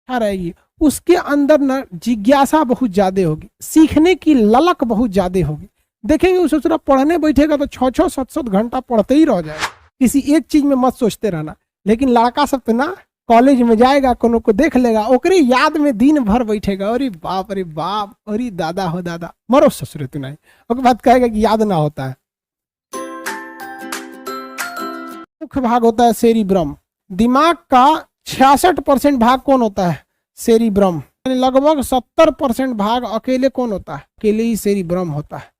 क्या रहेगी, उसके अंदर ना जिज्ञासा बहुत ज्यादा होगी, सीखने की ललक बहुत ज्यादा होगी। देखेंगे उसे थोड़ा पढ़ने बैठेगा तो 6-6 7-7 घंटा पढ़ते ही रह जाएगा। किसी एक चीज में मत सोचते रहना। लेकिन लड़का सब तो ना कॉलेज में जाएगा, कोनो को देख लेगा, ओकरे याद में दिन भर बैठेगा, अरे बाप अरे दादा हो दादा, मरो ससुरे तू नहीं, ओके बात कहेगा कि याद ना होता है। मुख्य भाग होता है सेरिब्रम। दिमाग का 66% भाग कौन होता है, सेरिब्रम। लगभग 70% भाग अकेले कौन होता है, अकेले ही सेरिब्रम होता है।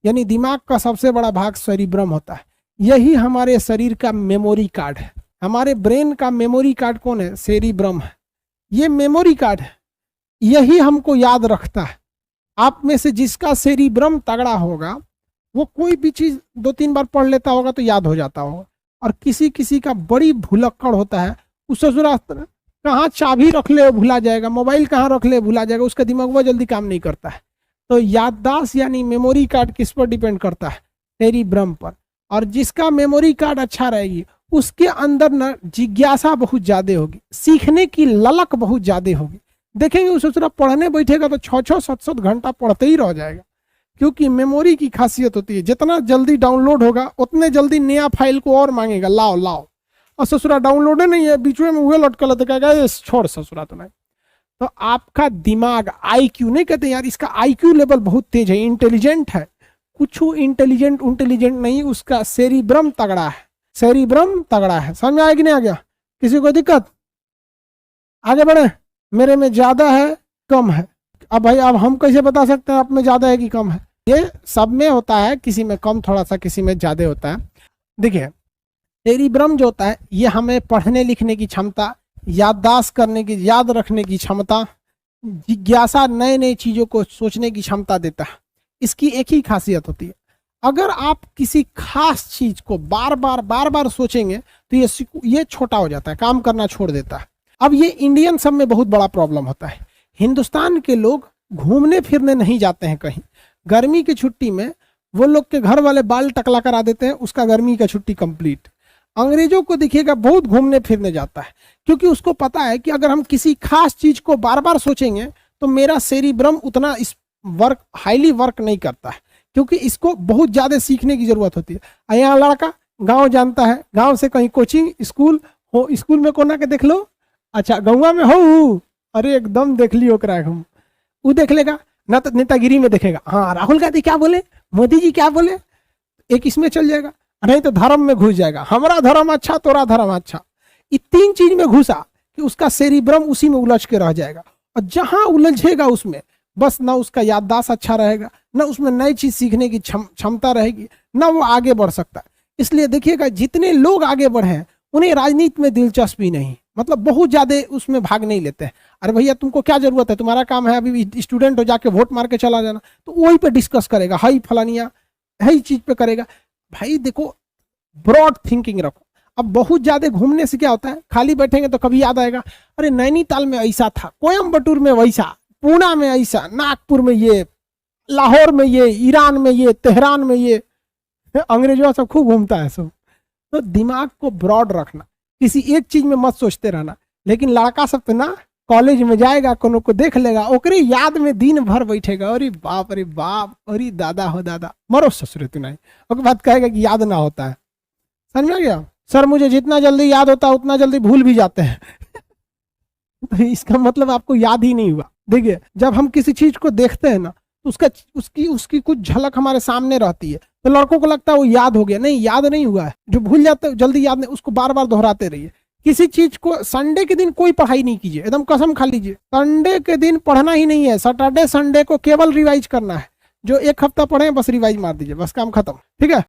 यानी दिमाग का सबसे बड़ा भाग सेरिब्रम होता है। यही हमारे शरीर का मेमोरी कार्ड है। हमारे ब्रेन का मेमोरी कार्ड कौन है, सेरिब्रम है। ये मेमोरी कार्ड है, यही हमको याद रखता है। आप में से जिसका सेरिब्रम तगड़ा होगा वो कोई भी चीज 2-3 बार पढ़ लेता होगा तो याद हो जाता होगा। और किसी किसी का बड़ी भुलक्कड़ होता है, उससे कहाँ चाबी रख ले भुला जाएगा, मोबाइल कहाँ रख ले भुला जाएगा, उसका दिमाग वो जल्दी काम नहीं करता है। तो याददाश्त यानी मेमोरी कार्ड किस पर डिपेंड करता है, सेरिब्रम पर। और जिसका मेमोरी कार्ड अच्छा रहेगी उसके अंदर ना जिज्ञासा बहुत ज्यादा होगी, सीखने की ललक बहुत ज्यादा होगी। देखेंगे उसे थोड़ा पढ़ने बैठेगा तो 6-6 7-7 घंटा पढ़ते ही रह जाएगा। क्योंकि मेमोरी की खासियत होती है, जितना जल्दी डाउनलोड होगा उतने जल्दी नया फाइल को और मांगेगा, लाओ लाओ। और ससुरा डाउनलोड नहीं है, बीच में हुए लटका लटका, छोड़ ससुरा तो नहीं। तो आपका दिमाग आईक्यू नहीं कहते यार, इसका आईक्यू लेवल बहुत तेज है, इंटेलिजेंट है, कुछ इंटेलिजेंट नहीं, उसका सेरिब्रम तगड़ा है, सेरिब्रम तगड़ा है। समझ में आया कि नहीं आ गया, किसी को दिक्कत? आगे बढ़े। मेरे में ज्यादा है कम है, अब भाई अब हम कैसे बता सकते हैं आप में ज्यादा है कि कम है? ये सब में होता है, किसी में कम थोड़ा सा, किसी में ज्यादा होता है। देखिए सेरिब्रम जो होता है ये हमें पढ़ने लिखने की क्षमता, याददाश्त करने की, याद रखने की क्षमता, जिज्ञासा, नए नए चीजों को सोचने की क्षमता देता है। इसकी एक ही खासियत होती है, अगर आप किसी खास चीज को बार बार सोचेंगे तो ये छोटा हो जाता है, काम करना छोड़ देता है। अब ये इंडियन सब में बहुत बड़ा प्रॉब्लम होता है। हिंदुस्तान के लोग घूमने फिरने नहीं जाते हैं कहीं। गर्मी की छुट्टी में वो लोग के घर वाले बाल टकला करा देते हैं, उसका गर्मी का छुट्टी कंप्लीट। अंग्रेजों को देखिएगा बहुत घूमने फिरने जाता है, क्योंकि उसको पता है कि अगर हम किसी खास चीज को बार बार सोचेंगे तो मेरा सेरिब्रम उतना इस हाईली वर्क नहीं करता है, क्योंकि इसको बहुत ज्यादा सीखने की जरूरत होती है। यहाँ लड़का गांव जानता है, गांव से कहीं कोचिंग स्कूल हो, स्कूल में कोना के देख लो, अच्छा गौवा में हो, अरे एकदम देख लियो हम, वो देख लेगा ना, तो नेतागिरी में देखेगा, हाँ राहुल गांधी क्या बोले, मोदी जी क्या बोले, एक इसमें चल जाएगा, नहीं तो धर्म में घुस जाएगा, हमारा धर्म अच्छा तोरा धर्म अच्छा। ये 3 चीज में घुसा कि उसका सेरिब्रम उसी में उलझ के रह जाएगा। और जहां उलझेगा उसमें बस ना उसका याददाश्त अच्छा रहेगा, ना उसमें नई चीज सीखने की क्षमता रहेगी, ना वो आगे बढ़ सकता है। इसलिए देखिएगा जितने लोग आगे बढ़े हैं उन्हें राजनीति में दिलचस्पी नहीं, मतलब बहुत ज्यादा उसमें भाग नहीं लेते हैं। अरे भैया तुमको क्या जरूरत है, तुम्हारा काम है अभी स्टूडेंट हो, जाके वोट मार के चला जाना, तो वही पे डिस्कस करेगा, हाई फलानिया हाई चीज पे करेगा। भाई देखो ब्रॉड थिंकिंग रखो। अब बहुत ज्यादा घूमने से क्या होता है, खाली बैठेंगे तो कभी याद आएगा, अरे नैनीताल में ऐसा था, कोयम्बटूर में वैसा, पूना में ऐसा, नागपुर में ये, लाहौर में ये, ईरान में ये, तेहरान में ये। अंग्रेजों सब खूब घूमता है सब। तो दिमाग को ब्रॉड रखना, किसी एक चीज में मत सोचते रहना। लेकिन लड़का सब तो ना कॉलेज में जाएगा, कोनो को देख लेगा, ओकरे याद में दिन भर बैठेगा, अरे बाप अरे दादा हो दादा, मरो ससुरे तू नहीं, ओके बात कहेगा कि याद ना होता है। समझ में आ गया? सर मुझे जितना जल्दी याद होता है उतना जल्दी भूल भी जाते हैं। तो इसका मतलब आपको याद ही नहीं हुआ। देखिए जब हम किसी चीज को देखते हैं ना तो उसकी कुछ झलक हमारे सामने रहती है, तो लड़कों को लगता है वो याद हो गया, नहीं याद नहीं हुआ है। जो भूल जाते जल्दी याद नहीं, उसको बार बार दोहराते रहिए। किसी चीज को संडे के दिन कोई पढ़ाई नहीं कीजिए, एकदम कसम खा लीजिए, संडे के दिन पढ़ना ही नहीं है। सैटरडे संडे को केवल रिवाइज करना है, जो 1 हफ्ता पढ़े बस रिवाइज मार दीजिए, बस काम खत्म, ठीक है।